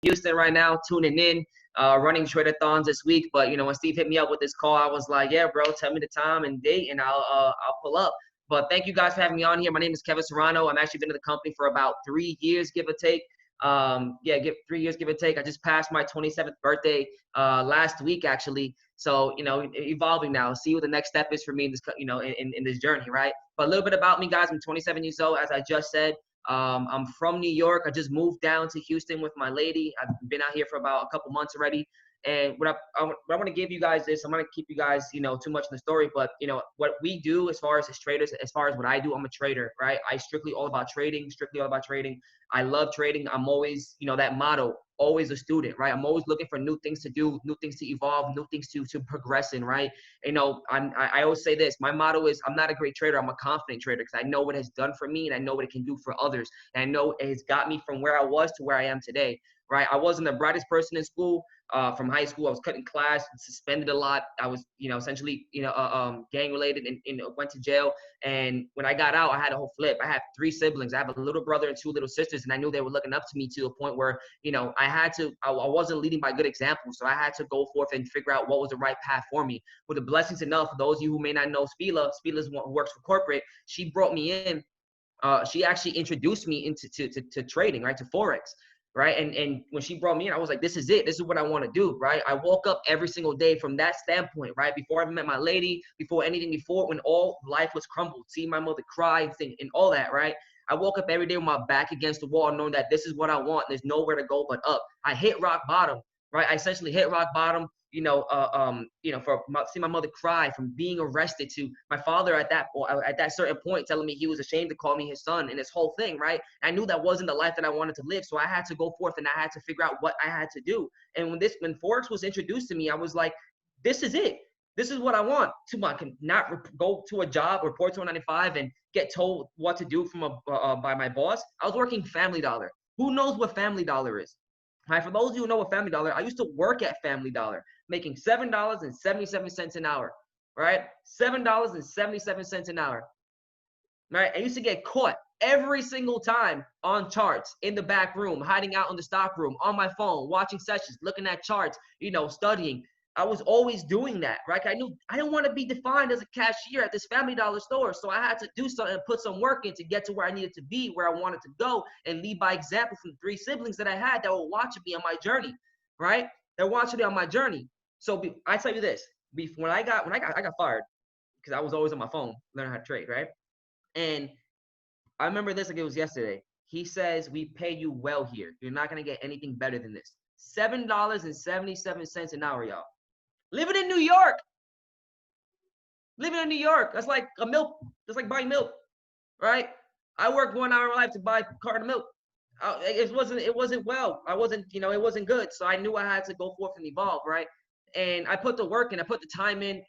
Houston right now, tuning in, running trader-thons this week. But when Steve hit me up with this call, I was like, yeah, bro, tell me the time and date, and I'll pull up. But thank you guys for having me on here. My name is Kevin Serrano. I'm actually been in the company for about 3 years, give or take. Yeah, 3 years, give or take. I just passed my 27th birthday last week, actually. So evolving now. See what the next step is for me in this, in this journey, right? But a little bit about me, guys. I'm 27 years old, as I just said. I'm from New York. I just moved down to Houston with my lady. I've been out here for about a couple months already. And what I want to give you guys is, I'm going to keep you guys, too much in the story, but what we do as far as traders, as far as what I do, I'm a trader, right? I strictly all about trading, I love trading. I'm always, that motto, always a student, right? I'm always looking for new things to do, new things to evolve, new things to progress in, right? I always say this, my motto is, I'm not a great trader, I'm a confident trader, because I know what it has done for me and I know what it can do for others. And I know it has got me from where I was to where I am today, right? I wasn't the brightest person in school. From high school, I was cutting class, suspended a lot. I was, essentially, gang related, and went to jail. And when I got out, I had a whole flip. I have 3 siblings. I have a little brother and 2 little sisters, and I knew they were looking up to me to a point where, I wasn't leading by good example. So I had to go forth and figure out what was the right path for me. With the blessings enough, for those of you who may not know Spila's one who works for corporate, she brought me in. She actually introduced me into to trading, right, to Forex. Right. And when she brought me in, I was like, this is it. This is what I want to do. Right. I woke up every single day from that standpoint. Right. Before I met my lady, before anything, before when all life was crumbled, seeing my mother cry and all that. Right. I woke up every day with my back against the wall, knowing that this is what I want. There's nowhere to go but up. I hit rock bottom. Right. I essentially hit rock bottom. See my mother cry, from being arrested, to my father at that certain point telling me he was ashamed to call me his son, and this whole thing, right? I knew that wasn't the life that I wanted to live, so I had to go forth and I had to figure out what I had to do. And when Forex was introduced to me, I was like, this is it. This is what I want. I can not go to a job, report to a 9 to 5, and get told what to do by my boss. I was working Family Dollar. Who knows what Family Dollar is? Right, for those of you who know what Family Dollar, I used to work at Family Dollar, making $7.77 an hour, right? $7.77 an hour, right? I used to get caught every single time on charts, in the back room, hiding out in the stock room, on my phone, watching sessions, looking at charts, studying. I was always doing that, right? I knew I didn't want to be defined as a cashier at this Family Dollar store. So I had to do something and put some work in to get to where I needed to be, where I wanted to go, and lead by example from the 3 siblings that I had that were watching me on my journey, right? They're watching me on my journey. So I tell you this, when I got fired, because I was always on my phone learning how to trade, right? And I remember this like it was yesterday. He says, we pay you well here. You're not going to get anything better than this. $7.77 an hour, y'all. Living in New York. That's like a milk. That's like buying milk, right? I worked 1 hour of my life to buy a carton of milk. It wasn't well. It wasn't good. So I knew I had to go forth and evolve, right? And I put the work in, I put the time in,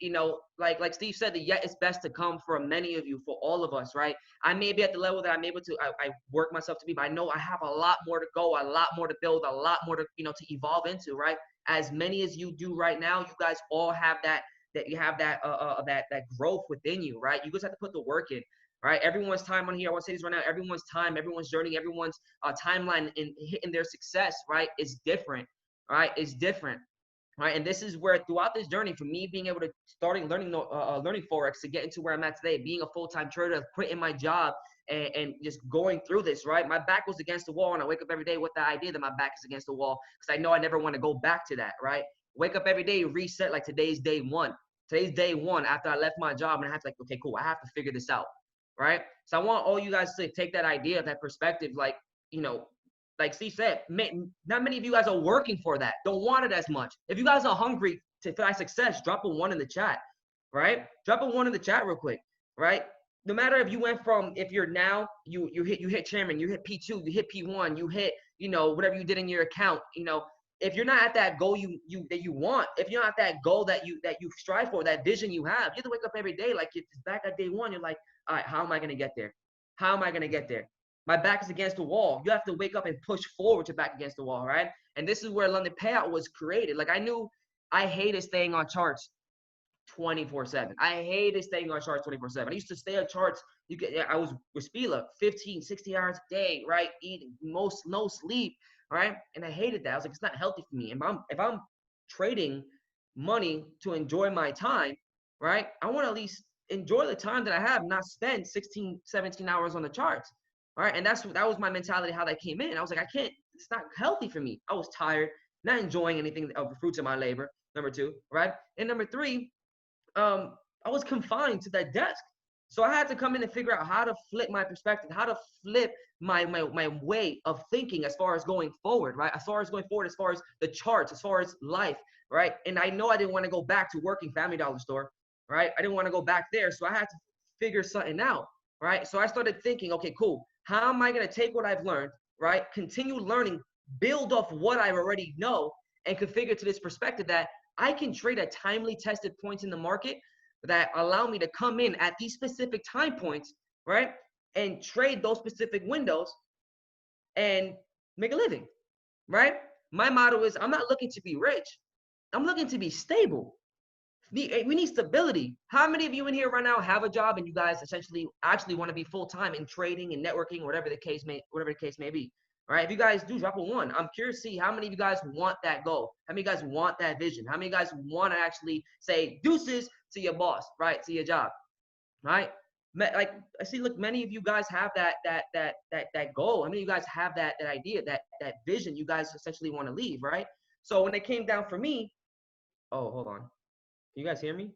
like Steve said, the yet is best to come for many of you, for all of us, right? I may be at the level that I'm able to, I work myself to be, but I know I have a lot more to go, a lot more to build, a lot more to, to evolve into, right? As many as you do right now, you guys all have that growth within you, right? You just have to put the work in, right? Everyone's time on here, I want to say this right now, everyone's time, everyone's journey, everyone's timeline in hitting their success, right, is different, right? It's different. Right, and this is where throughout this journey, for me being able to learning Forex to get into where I'm at today, being a full-time trader, quitting my job, and just going through this, right? My back was against the wall, and I wake up every day with the idea that my back is against the wall, because I know I never want to go back to that, right? Wake up every day, reset, like today's day one. Today's day one after I left my job, and I have to okay, cool, I have to figure this out, right? So I want all you guys to take that idea, that perspective, like Steve said, not many of you guys are working for that, don't want it as much. If you guys are hungry for that success, drop a 1 in the chat, right? Drop a 1 in the chat real quick, right? No matter if you went from, if you're now, you hit chairman, you hit P2, you hit P1, you hit, whatever you did in your account, if you're not at that goal that you want, if you're not at that goal that you strive for, that vision you have to wake up every day like it's back at day one. You're like, all right, how am I going to get there? How am I going to get there? My back is against the wall. You have to wake up and push forward to back against the wall, right? And this is where London Payout was created. Like, I knew I hated staying on charts 24/7. I hated staying on charts 24/7. I used to stay on charts. I was with Spila 15, 16 hours a day, right? Eating no sleep, right? And I hated that. I was like, it's not healthy for me. And if I'm trading money to enjoy my time, right? I want to at least enjoy the time that I have, not spend 16, 17 hours on the charts, right? And that was my mentality, how that came in. I was like, I can't, it's not healthy for me. I was tired, not enjoying anything of the fruits of my labor, number two, right? And number three, I was confined to that desk. So I had to come in and figure out how to flip my perspective, how to flip my way of thinking as far as going forward, right? As far as going forward, as far as the charts, as far as life, right? And I know I didn't want to go back to working Family Dollar Store, right? I didn't want to go back there. So I had to figure something out, right? So I started thinking, okay, cool. How am I going to take what I've learned, right? Continue learning, build off what I already know, and configure to this perspective that I can trade at timely tested points in the market that allow me to come in at these specific time points, right? And trade those specific windows and make a living, right? My motto is I'm not looking to be rich. I'm looking to be stable. We need stability. How many of you in here right now have a job and you guys essentially actually want to be full-time in trading and networking, whatever the case may be? Right? If you guys do, drop a one. I'm curious to see how many of you guys want that goal. How many of you guys want that vision? How many of you guys want to actually say deuces to your boss, right? To your job, right? Like I see, look, many of you guys have that goal. How many of you guys have that idea, that vision you guys essentially want to leave, right? So when it came down for me, oh, hold on. Can you guys hear me?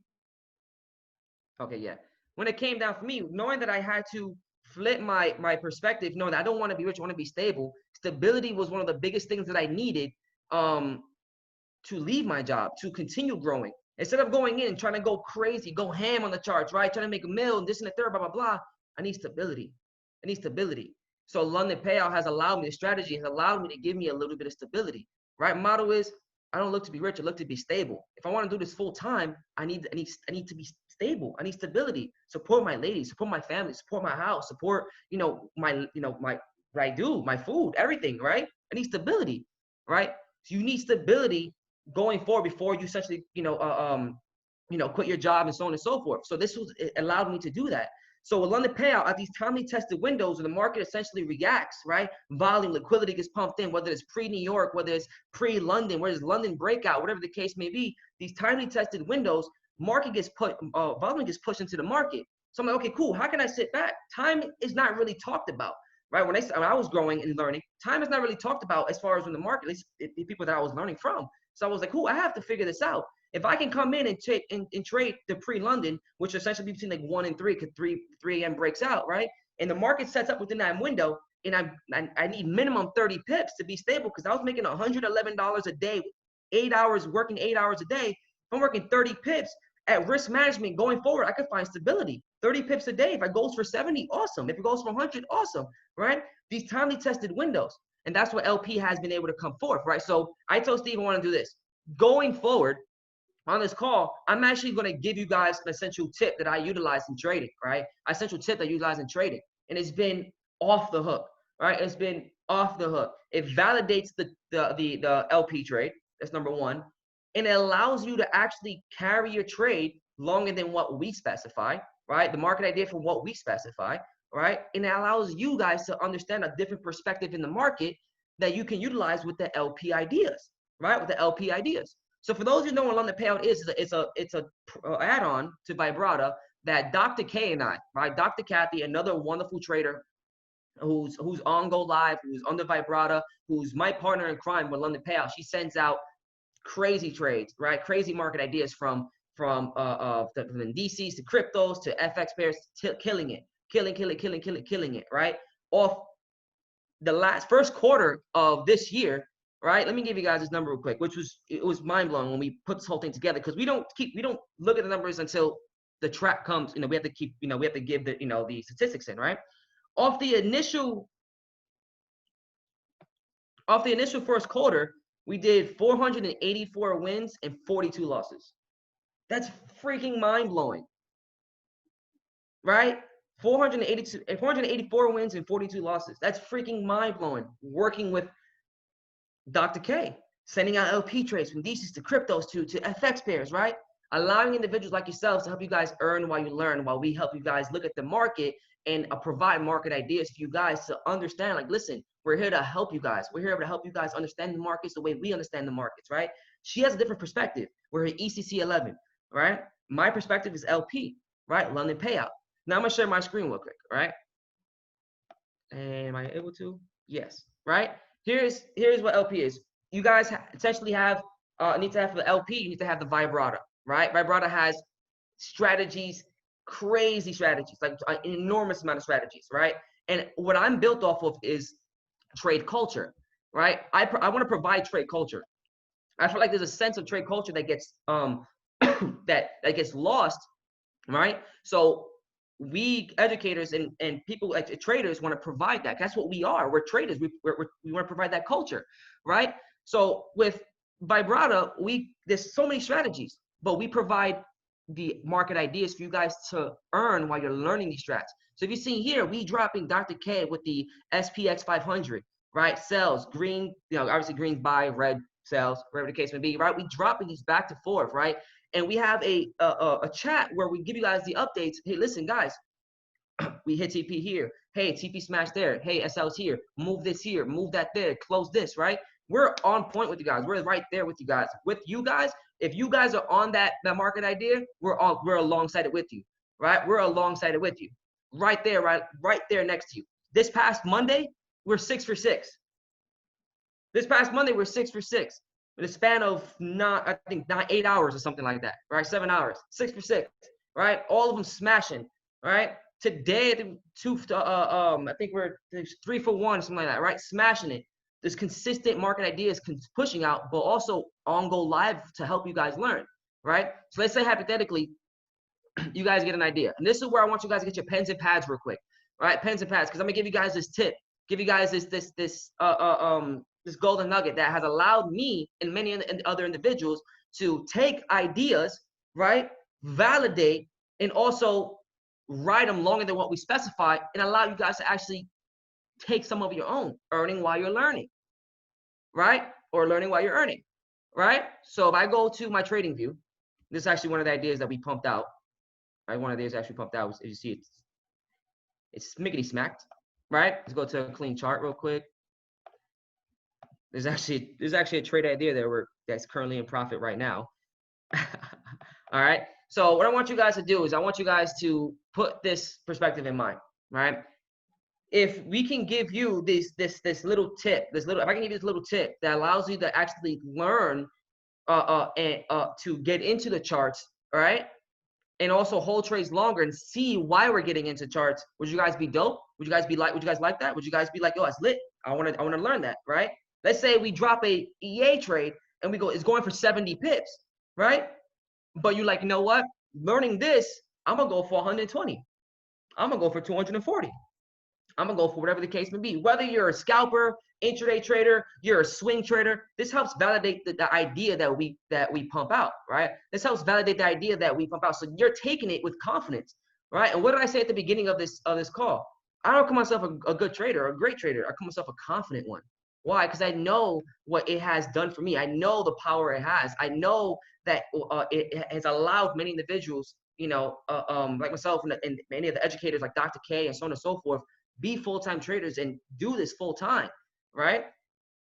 Okay, yeah. When it came down for me, knowing that I had to flip my perspective, knowing that I don't want to be rich, I want to be stable. Stability was one of the biggest things that I needed to leave my job, to continue growing. Instead of going in and trying to go crazy, go ham on the charts, right? Trying to make a mill and this and the third, blah, blah, blah. I need stability. I need stability. So London Payout has allowed me, the strategy has allowed me to give me a little bit of stability, right? Motto is, I don't look to be rich, I look to be stable. If I want to do this full time, I need to be stable. I need stability. Support my ladies, support my family, support my house, support, my what I do, my food, everything, right? I need stability, right? So you need stability going forward before you essentially, quit your job and so on and so forth. So it allowed me to do that. So with London Payout, at these timely tested windows where the market essentially reacts, right? Volume, liquidity gets pumped in, whether it's pre-New York, whether it's pre-London, whether it's London breakout, whatever the case may be, these timely tested windows, volume gets pushed into the market. So I'm like, okay, cool. How can I sit back? Time is not really talked about, right? When I was growing and learning, time is not really talked about as far as in the market, at least the people that I was learning from. So I was like, cool, I have to figure this out. If I can come in and trade the pre-London, which essentially between like 1 and 3, because 3 a.m. breaks out, right? And the market sets up within that window, and I need minimum 30 pips to be stable because I was making $111 a day, 8 hours, working 8 hours a day. If I'm working 30 pips at risk management going forward, I could find stability. 30 pips a day. If it goes for 70, awesome. If it goes for 100, awesome, right? These timely tested windows. And that's what LP has been able to come forth, right? So I told Steve I want to do this. Going forward, on this call, I'm actually going to give you guys an essential tip that I utilize in trading, right? Essential tip that I utilize in trading. And it's been off the hook, right? It's been off the hook. It validates the LP trade. That's number one. And it allows you to actually carry your trade longer than what we specify, right? The market idea for what we specify, right? And it allows you guys to understand a different perspective in the market that you can utilize with the LP ideas, right? With the LP ideas. So for those who know what London Payout is, it's a add-on to Vibrata that Dr. K and I, right? Dr. Kathy, another wonderful trader who's on Go Live, who's under Vibrata, who's my partner in crime with London Payout. She sends out crazy trades, right? Crazy market ideas from DCs to cryptos to FX pairs, killing it, right? Off the first quarter of this year, right? Let me give you guys this number real quick, it was mind blowing when we put this whole thing together because we don't look at the numbers until the track comes. We have to give the statistics in, right? Off the initial first quarter, we did 484 wins and 42 losses. That's freaking mind blowing, right? 484 wins and 42 losses. That's freaking mind blowing. Working with Dr. K, sending out LP trades from DCs to cryptos to FX pairs, right? Allowing individuals like yourselves to help you guys earn while you learn, while we help you guys look at the market and provide market ideas for you guys to understand, like, listen, We're here to help you guys. We're here to help you guys understand the markets the way we understand the markets, right? She has a different perspective. We're at ECC 11, right? My perspective is LP, right? London Payout. Now I'm gonna share my screen real quick, right? Am I able to? Yes, right? Here's what LP is. You guys essentially have need to have the LP, you need to have the vibrata, right? Vibrata has strategies, crazy strategies, like an enormous amount of strategies, right? And what I'm built off of is trade culture, right? I want to provide trade culture. I feel like there's a sense of trade culture that gets that gets lost, right? So we educators and people like traders want to provide that. That's what we are. We're traders. We want to provide that culture, right? So with Vibrata, there's so many strategies, but we provide the market ideas for you guys to earn while you're learning these strats. So if you see here, we dropping Dr. K with the SPX 500, right? Sells green, obviously green buy, red sells, whatever the case may be, right? We dropping these back to forth, right? And we have a chat where we give you guys the updates. Hey, listen, guys, we hit TP here. Hey, TP smash there. Hey, SL's here. Move this here. Move that there. Close this, right? We're on point with you guys. We're right there with you guys. With you guys, if you guys are on that market idea, we're alongside it with you, right? We're alongside it with you. Right there, right there next to you. This past Monday, we're 6 for 6. This past Monday, we're 6 for 6. In a span of not 8 hours or something like that, right? 7 hours, 6 for 6, right? All of them smashing, right? Today, I think we're 3 for 1, something like that, right? Smashing it. There's consistent market ideas pushing out, but also on go live to help you guys learn, right? So let's say hypothetically, you guys get an idea, and this is where I want you guys to get your pens and pads real quick, right? Pens and pads, because I'm gonna give you guys this tip, give you guys this golden nugget that has allowed me and many other individuals to take ideas, right, validate, and also write them longer than what we specify, and allow you guys to actually take some of your own, earning while you're learning, right? Or learning while you're earning, right? So if I go to my trading view, this is actually one of the ideas that we pumped out, right? One of the ideas actually pumped out, as you see, it's smiggity smacked, right? Let's go to a clean chart real quick. There's actually a trade idea that's currently in profit right now. All right. So what I want you guys to do is I want you guys to put this perspective in mind, right? If we can give you this little tip, if I can give you this little tip that allows you to actually learn to get into the charts, all right? And also hold trades longer and see why we're getting into charts. Would you guys be dope? Would you guys like that? Would you guys be like, yo, that's lit. I want to learn that, right? Let's say we drop a EA trade and it's going for 70 pips, right? But you're like, you know what? Learning this, I'm gonna go for 120. I'm gonna go for 240. I'm gonna go for whatever the case may be. Whether you're a scalper, intraday trader, you're a swing trader, this helps validate the idea that we pump out, right? This helps validate the idea that we pump out. So you're taking it with confidence, right? And what did I say at the beginning of this call? I don't call myself a good trader or a great trader. I call myself a confident one. Why? Because I know what it has done for me. I know the power it has. I know that it has allowed many individuals, like myself and many of the educators like Dr. K and so on and so forth, be full-time traders and do this full-time, right?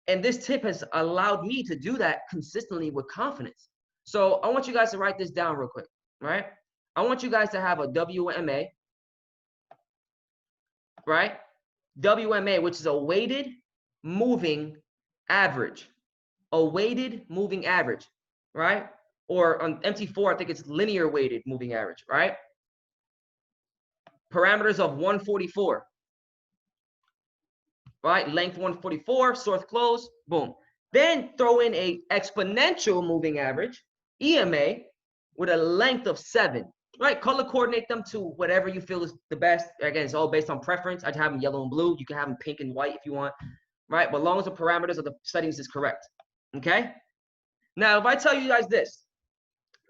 And this tip has allowed me to do that consistently with confidence. So I want you guys to write this down real quick, right? I want you guys to have a WMA, right? WMA, which is a weighted moving average, a weighted moving average, right? Or on MT4, I think it's linear weighted moving average, right? Parameters of 144, right? Length 144, source close, boom. Then throw in a exponential moving average, EMA, with a length of 7, right? Color coordinate them to whatever you feel is the best. Again, it's all based on preference. I'd have them yellow and blue. You can have them pink and white if you want, right? But as long as the parameters of the settings is correct, okay? Now, if I tell you guys this,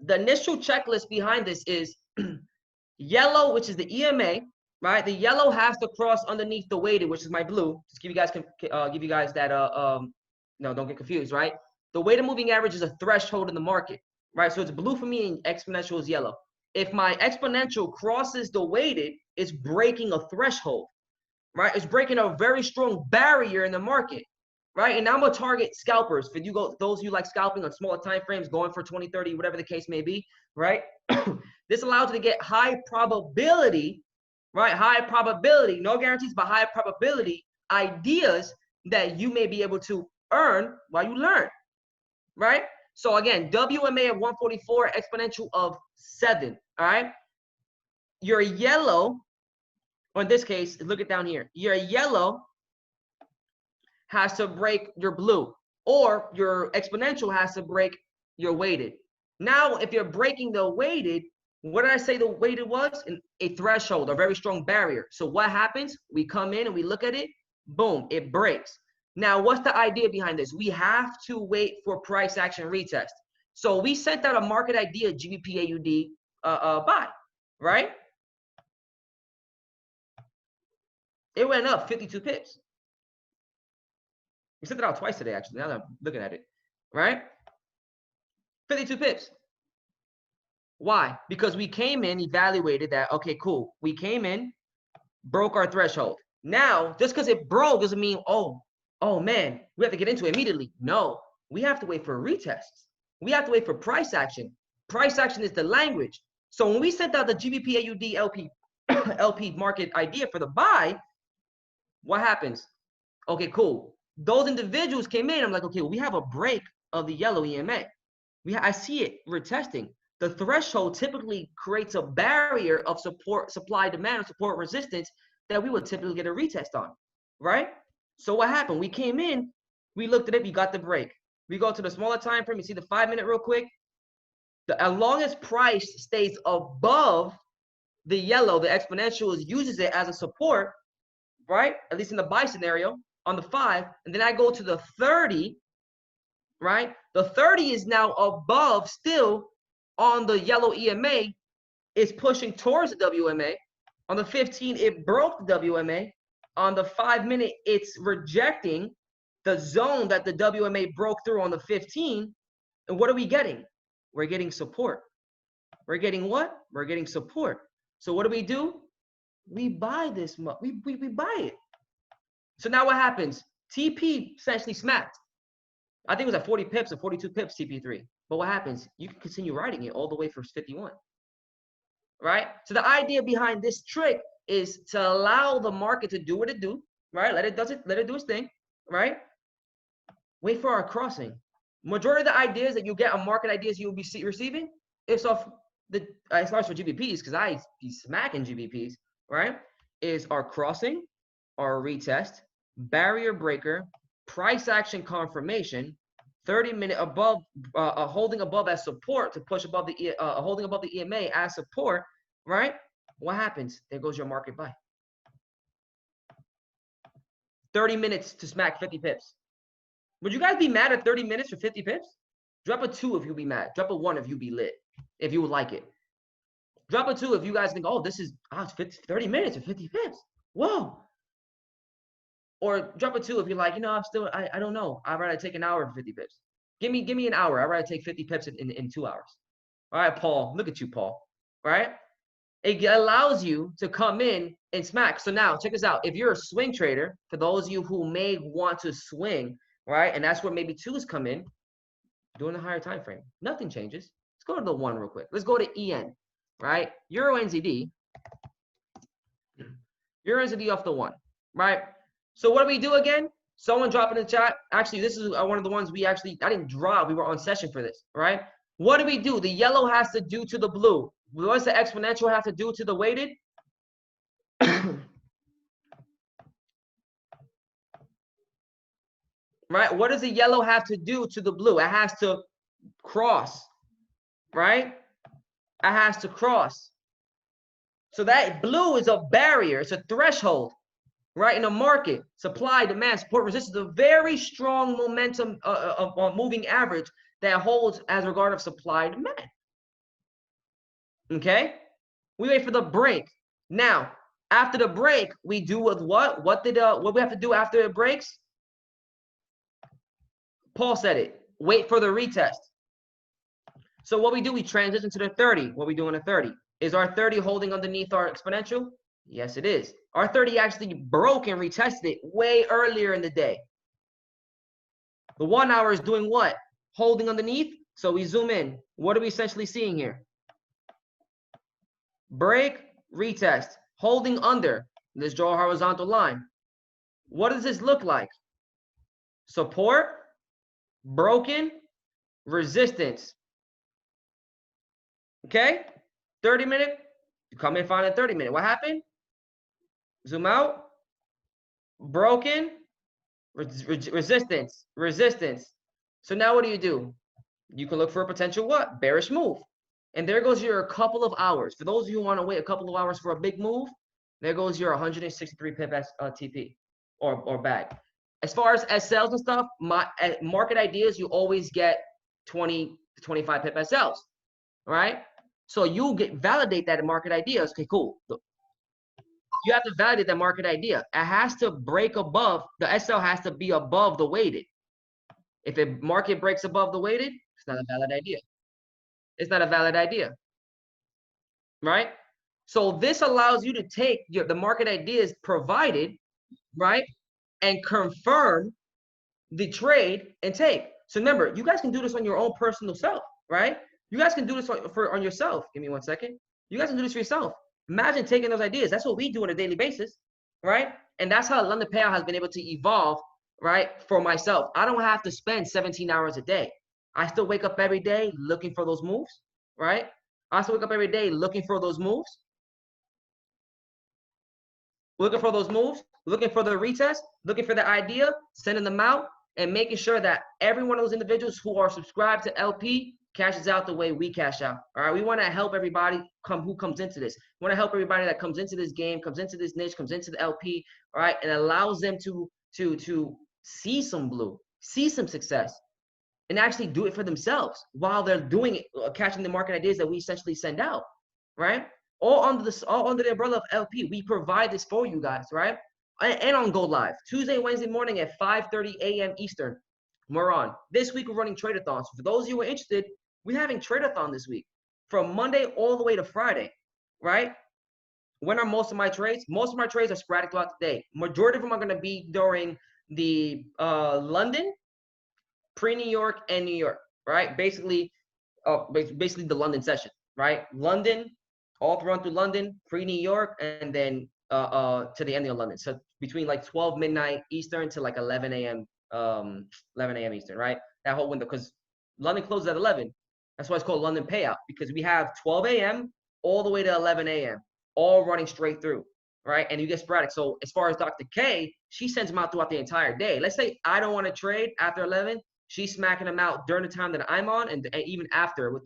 the initial checklist behind this is yellow, which is the EMA, right? The yellow has to cross underneath the weighted, which is my blue. Just give you guys that no, don't get confused, right? The weighted moving average is a threshold in the market, right? So it's blue for me and exponential is yellow. If my exponential crosses the weighted, it's breaking a threshold, right? It's breaking a very strong barrier in the market, right? And I'm gonna target scalpers. For you go, those who like scalping on smaller time frames, going for 20, 30, whatever the case may be, right? This allows you to get high probability, right? High probability, no guarantees, but high probability ideas that you may be able to earn while you learn, right? So again, WMA of 144, exponential of 7, all right? Your yellow, or in this case, look it down here. Your yellow has to break your blue, or your exponential has to break your weighted. Now, if you're breaking the weighted, what did I say the weighted was? A threshold, a very strong barrier. So what happens? We come in and we look at it, boom, it breaks. Now, what's the idea behind this? We have to wait for price action retest. So we sent out a market idea GBP AUD buy, right? It went up 52 pips. We sent it out twice today, actually, now that I'm looking at it, right? 52 pips. Why? Because we came in, evaluated that, okay, cool. We came in, broke our threshold. Now, just because it broke doesn't mean, oh man, we have to get into it immediately. No, we have to wait for retests. We have to wait for price action. Price action is the language. So when we sent out the GBP AUD LP market idea for the buy, what happens? Okay, cool. Those individuals came in. I'm like, okay, well, we have a break of the yellow EMA. I see it. We're testing. The threshold typically creates a barrier of support, supply, demand, or support resistance that we would typically get a retest on, right? So what happened? We came in, we looked at it, we got the break. We go to the smaller time frame. You see the 5-minute real quick. As long as price stays above the yellow, the exponential uses it as a support, right? At least in the buy scenario on the 5, and then I go to the 30, right? The 30 is now above still on the yellow EMA, is pushing towards the WMA. On the 15, it broke the WMA. On the 5-minute, it's rejecting the zone that the WMA broke through on the 15. And what are we getting? We're getting support. We're getting what? We're getting support. So what do? We buy this, we buy it. So now what happens? TP essentially smacked. I think it was at 40 pips or 42 pips, TP3. But what happens? You can continue riding it all the way for 51, right? So the idea behind this trick is to allow the market to do what it do, right? Let it do its thing, right? Wait for our crossing. Majority of the ideas that you get on market ideas you will be receiving, it's off the, as far as for GBPs, because I be smacking GBPs, right? Is our crossing, our retest, barrier breaker, price action confirmation, 30-minute above, holding above as support to push above the, holding above the EMA as support, right? What happens? There goes your market buy. 30 minutes to smack 50 pips. Would you guys be mad at 30 minutes for 50 pips? Drop a 2 if you'll be mad. Drop a 1 if you be lit, if you would like it. Drop a 2 if you guys think, oh, this is, it's 30 minutes for 50 pips. Whoa. Or drop a 2 if you're like, you know, I don't know. I'd rather take an hour for 50 pips. Give me an hour. I'd rather take 50 pips in 2 hours. All right, Paul. Look at you, Paul. All right? It allows you to come in and smack. So now, check this out. If you're a swing trader, for those of you who may want to swing, right, and that's where maybe 2s come in, during the higher time frame, nothing changes. Let's go to the 1 real quick. Let's go to EN, right? Euro NZD. Euro NZD off the 1, right? So what do we do again? Someone drop in the chat. Actually, this is one of the ones I didn't drop. We were on session for this, right? What do we do? The yellow has to do to the blue. What does the exponential have to do to the weighted? Right? What does the yellow have to do to the blue? It has to cross, right? It has to cross. So that blue is a barrier. It's a threshold, right? In a market, supply, demand, support, resistance, a very strong momentum of moving average that holds as regard of supply and demand. Okay? We wait for the break. Now, after the break, we do with what? What we have to do after it breaks? Paul said it. Wait for the retest. So what we do, we transition to the 30. What we do in the 30? Is our 30 holding underneath our exponential? Yes, it is. R30 actually broke and retested it way earlier in the day. The 1 hour is doing what? Holding underneath. So we zoom in. What are we essentially seeing here? Break, retest, holding under. Let's draw a horizontal line. What does this look like? Support, broken, resistance. Okay? 30-minute. You come in, find a 30-minute. What happened? Zoom out. Broken, resistance, resistance. So now what do? You can look for a potential what? Bearish move. And there goes your couple of hours. For those of you who want to wait a couple of hours for a big move, there goes your 163 pip TP or bag. As far as SLs and stuff, my market ideas, you always get 20 to 25 pip SLs, right? So you validate that in market ideas. Okay, cool. You have to validate that market idea. It has to break above, the SL has to be above the weighted. If a market breaks above the weighted, it's not a valid idea. It's not a valid idea, right? So this allows you to take the market ideas provided, right, and confirm the trade and take. So remember, you guys can do this on your own personal self, right? You guys can do this on yourself. Give me 1 second. You guys can do this for yourself. Imagine taking those ideas. That's what we do on a daily basis, right? And that's how London Payout has been able to evolve, right, for myself. I don't have to spend 17 hours a day. I still wake up every day looking for those moves, right? I still wake up every day looking for those moves, looking for the retest, looking for the idea, sending them out, and making sure that every one of those individuals who are subscribed to LP cashes out the way we cash out. All right, we want to help everybody who comes into this. We want to help everybody that comes into this game, comes into this niche, comes into the LP, all right, and allows them to see some blue, see some success, and actually do it for themselves while they're doing it, catching the market ideas that we essentially send out, right? All under the umbrella of LP. We provide this for you guys, right? And on Go Live Tuesday, Wednesday morning at 5:30 a.m. Eastern. We're on. This week we're running trade-a-thons. For those of you who are interested, we're having trade-a-thon this week from Monday all the way to Friday, right? When are most of my trades? Most of my trades are sporadic throughout the day. Majority of them are going to be during the London, pre-New York, and New York, right? Basically the London session, right? London, all run through London, pre-New York, and then to the end of London. So between like 12 midnight Eastern to like 11 a.m. 11 a.m. Eastern, right? That whole window, because London closes at 11. That's why it's called London Payout, because we have 12 a.m. all the way to 11 a.m. all running straight through, right? And you get sporadic. So as far as Dr. K, she sends them out throughout the entire day. Let's say I don't want to trade after 11. She's smacking them out during the time that I'm on, and even after with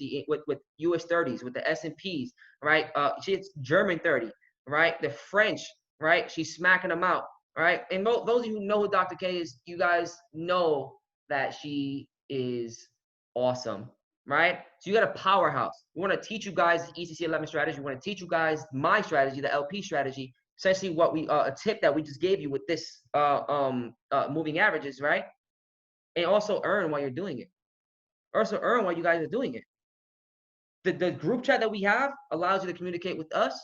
US 30s, with the S&Ps, right? She's German 30, right? The French, right? She's smacking them out, right? And those of you who know who Dr. K is, you guys know that she is awesome, right? So you got a powerhouse. We want to teach you guys the ECC 11 strategy. We want to teach you guys my strategy, the LP strategy. Essentially, what a tip that we just gave you with this moving averages, right? And also earn while you're doing it. Also earn while you guys are doing it. The group chat that we have allows you to communicate with us,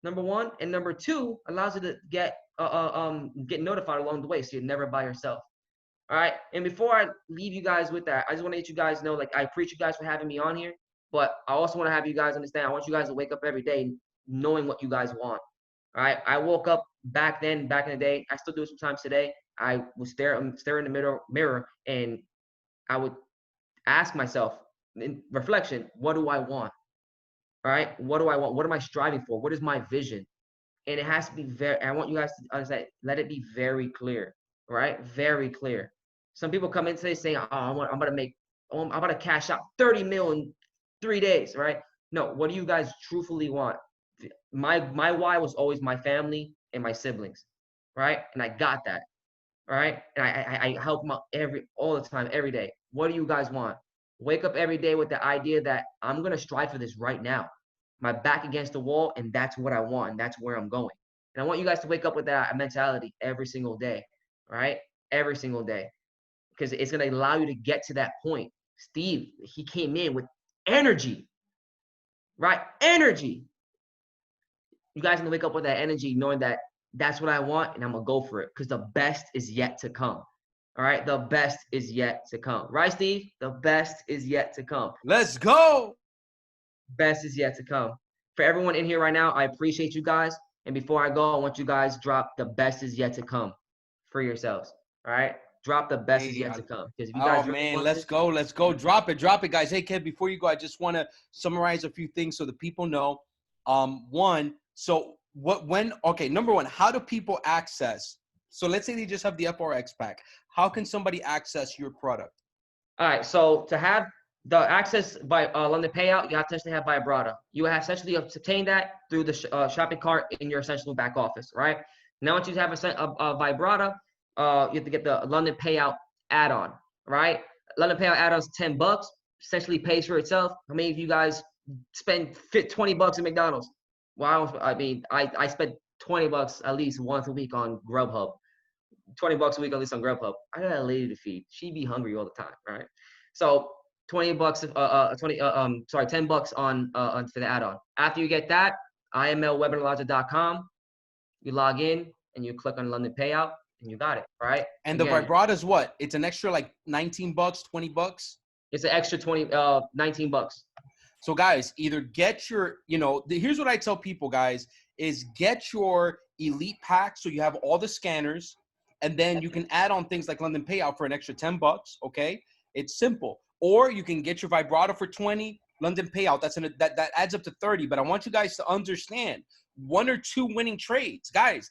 number one, and number two, allows you to get notified along the way, so you're never by yourself. All right. And before I leave you guys with that, I just want to let you guys know, like, I appreciate you guys for having me on here, but I also want to have you guys understand. I want you guys to wake up every day knowing what you guys want. All right. I woke up back in the day. I still do it sometimes today. I would stare in the mirror, and I would ask myself in reflection, what do I want? All right, what do I want? What am I striving for? What is my vision? And it has to be I want you guys to understand, let it be very clear, right? Very clear. Some people come in today saying, oh, I'm about to cash out 30 mil in 3 days, right? No, what do you guys truthfully want? My why was always my family and my siblings, right? And I got that. All right. And I help them out all the time, every day. What do you guys want? Wake up every day with the idea that I'm going to strive for this right now. My back against the wall, and that's what I want, and that's where I'm going. And I want you guys to wake up with that mentality every single day, right? Every single day, because it's going to allow you to get to that point. Steve, he came in with energy, right? Energy. You guys gonna wake up with that energy, knowing that that's what I want, and I'm gonna go for it because the best is yet to come. All right, the best is yet to come. Right, Steve? The best is yet to come. Let's go. Best is yet to come. For everyone in here right now, I appreciate you guys. And before I go, I want you guys to drop the best is yet to come for yourselves. All right, drop the best is Hey, yet to come because if you oh guys really man, want let's this, go. Let's go. Drop it, guys. Hey, Kev, before you go, I just want to summarize a few things so the people know. One, so okay, number one, how do people access? So let's say they just have the FRX pack. How can somebody access your product? all right, so to have the access by London Payout, you have to essentially have Vibrata. You have essentially obtained that through the shopping cart in your essential back office, right? Now, once you have a Vibrata, you have to get the London Payout add-on, right? London Payout add-on's $10, essentially pays for itself. How many of you guys spend $20 at McDonald's? Well, I mean, I spend $20 at least once a week on Grubhub. $20 a week at least on Grubhub. I got a lady to feed. She be hungry all the time, right? So $20, $10 on for the add-on. After you get that, imlwebinarlogic.com, you log in and you click on London Payout and you got it, right? And the Again, Vibrata is what? It's an extra like $19, $20. it's an extra $19. So guys, either get your, here's what I tell people, guys, is get your elite pack so you have all the scanners, and then you can add on things like London Payout for an extra $10. Okay, it's simple. Or you can get your Vibrato for 20, London Payout. That adds up to 30. But I want you guys to understand, 1 or 2 winning trades, guys.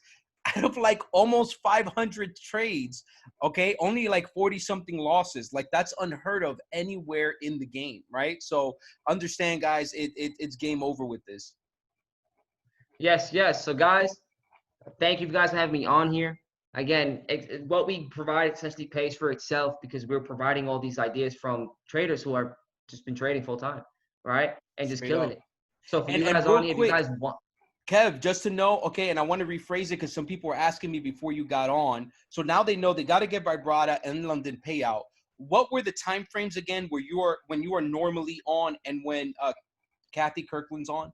Out of like almost 500 trades, okay, only like 40 something losses. Like that's unheard of anywhere in the game, right? So understand, guys, it's game over with this. Yes, yes. So guys, thank you guys for having me on here. Again, what we provide essentially pays for itself because we're providing all these ideas from traders who are just been trading full time, right? And just Straight killing up. it. So for you And guys on real here, if you quick, guys want, Kev, just to know, okay, and I want to rephrase it because some people were asking me before you got on. So now they know they got to get Vibrata and London Payout. What were the time frames again where when you are normally on and when Kathy Kirkland's on?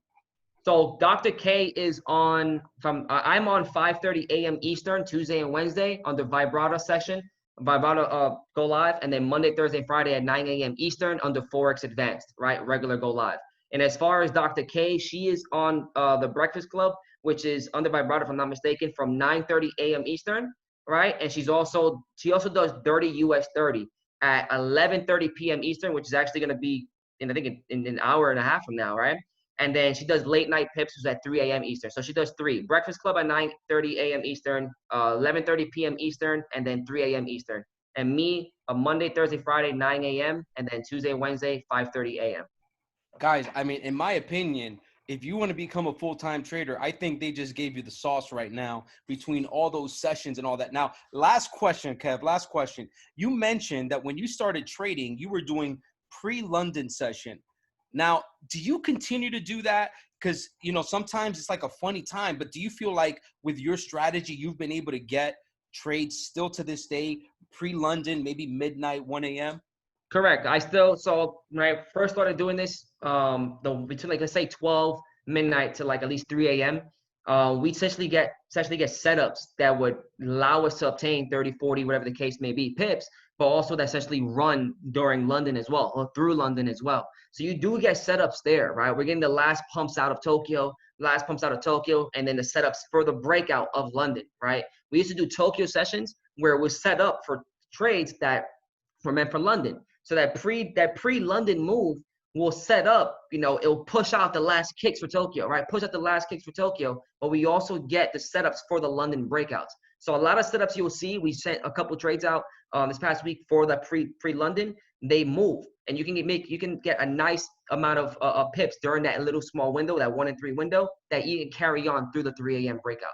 so Dr. K is on I'm on 5:30 a.m. Eastern Tuesday and Wednesday on the Vibrata session. Vibrata go live, and then Monday, Thursday, Friday at 9 a.m. Eastern on the Forex Advanced, right? Regular go live. And as far as Dr. K, she is on the Breakfast Club, which is under Vibrata, if I'm not mistaken, from 9:30 a.m. Eastern, right? And she also does Dirty US 30 at 11:30 p.m. Eastern, which is actually going to be I think in an hour and a half from now, right? And then she does late night pips, which is at 3 a.m. Eastern. So she does 3. Breakfast Club at 9:30 a.m. Eastern, 11:30 p.m. Eastern, and then 3 a.m. Eastern. And me, Monday, Thursday, Friday, 9 a.m., and then Tuesday, Wednesday, 5:30 a.m. Guys, I mean, in my opinion, if you want to become a full-time trader, I think they just gave you the sauce right now between all those sessions and all that. Now, last question, Kev, last question. You mentioned that when you started trading, you were doing pre-London session. Now, do you continue to do that? Because, sometimes it's like a funny time, but do you feel like with your strategy, you've been able to get trades still to this day, pre-London, maybe midnight, 1 a.m.? Correct. So when I first started doing this, between like let's say 12 midnight to like at least 3 a.m. We essentially get setups that would allow us to obtain 30, 40, whatever the case may be, pips, but also that essentially run during London as well, or through London as well. So you do get setups there, right? We're getting the last pumps out of Tokyo, and then the setups for the breakout of London, right? We used to do Tokyo sessions where it was set up for trades that were meant for London. So that pre-London move will set up, it'll push out the last kicks for Tokyo, right? Push out the last kicks for Tokyo, but we also get the setups for the London breakouts. So a lot of setups you'll see, we sent a couple trades out this past week for the pre-London. They move, and you can get a nice amount of pips during that little small window, that 1 and 3 window, that you can carry on through the 3 a.m. breakout.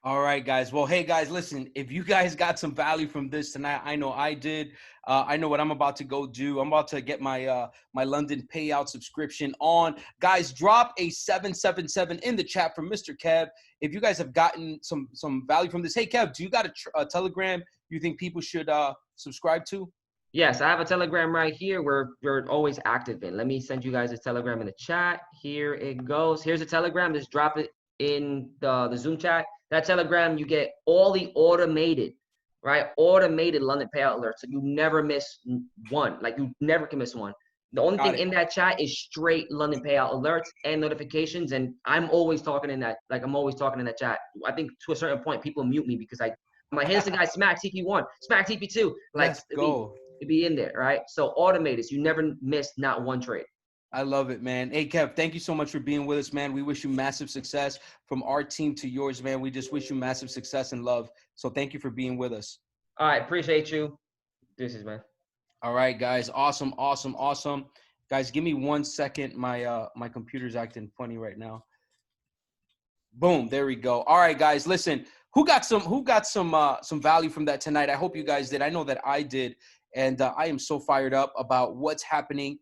All right, guys. Well, hey, guys, listen, if you guys got some value from this tonight, I know I did. I know what I'm about to go do. I'm about to get my my London Payout subscription on. Guys, drop a 777 in the chat from Mr. Kev. If you guys have gotten some value from this. Hey, Kev, do you got a Telegram you think people should subscribe to? Yes, I have a Telegram right here where we're always active in. Let me send you guys a Telegram in the chat. Here it goes. Here's a Telegram. Just drop it in the Zoom chat. That Telegram, you get all the automated, right? Automated London payout alerts. So you never miss one. Like you never can miss one. The only Got thing it. in that chat is straight London payout alerts and notifications. And I'm always talking in that, like I'm always talking in that chat. I think to a certain point, people mute me because I'm like, hey, listen, guys, smack TP1, smack TP2. Like, Let's go. to be in there, right? So automated. So you never miss not one trade. I love it, man. Hey, Kev, thank you so much for being with us, man. We wish you massive success from our team to yours, man. We just wish you massive success and love. So thank you for being with us. All right, appreciate you. This is man. All right, guys. Awesome, awesome, awesome. Guys, give me 1 second. My computer's acting funny right now. Boom, there we go. All right, guys. Listen, who got some value from that tonight? I hope you guys did. I know that I did, and I am so fired up about what's happening